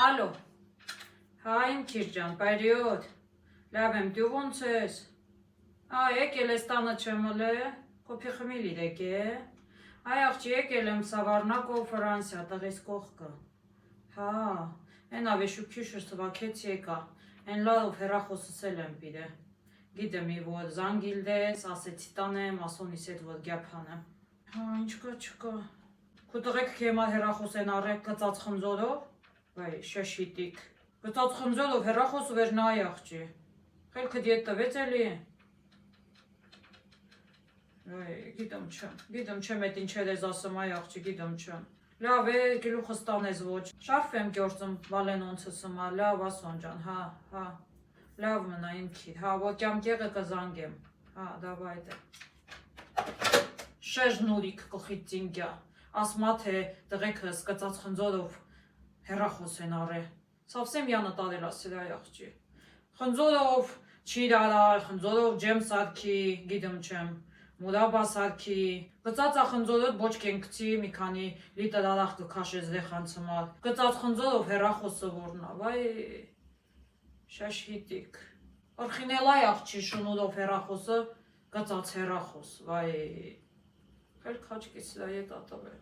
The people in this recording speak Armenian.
Ալո, հա իմ քիչ ջան, պերիոդ, լավ եմ, դու ոնց ես, եկել ես տանը չեմ ըլե, կոփի խմիլ իրեք է, այ աղջի եկել եմ Սավառնակով Ֆրանսիա, տղիս կողքը, հա, են ավեշուքի շրսվակեց եկա, են լավ հեռախոսսել եմ պիրե, գիտեմ ի որ զանգիլդես, ասեցի տանեմ, ասոնիս էդ որ գյապանեմ, հա, ինչ կա չկա, քու տղեկ կեմա հեռախոս են առեք կծած խնձորով, վայ, շաշիտիկ, կծած խնձորով հեռախոս վեր նայ աղջի, խելքը դիետ տվեց էլի, գիտեմ չեմ էտ ինչեր ես ասում այ աղջի գիտեմ չեմ, լավ է գլուխս տանես ոչ, շարֆ եմ գործում վալենոնցս ըմա, լավ ասոն ջան, հա, լավ մնա իմ քիր, հա, որ կյամկեղը կզանգեմ, հա, դավայ դե, շեժ նուրիկ կխիտ ծինգյա, ասմա թե տղեքս կծած խնձորով հեռախոս են առե, սավսեմ յանը տարել ասել այ աղջի, խնձորով չիր արար, խնձորով ջեմ սարքի, գիտեմ չեմ, մուրաբա սարքի, կծած ախնձորով ոչ կենքցի մի քանի լիտր արախ կքաշես դեխանցմալ, կծած խնձորով հեռախոսը որնա, վայ, շաշհիտիկ, արխինելայ աղջի շնուրով հեռախոսը, կծած հեռախոս, վայ, խելք հաճկիս լայ է տատավ է։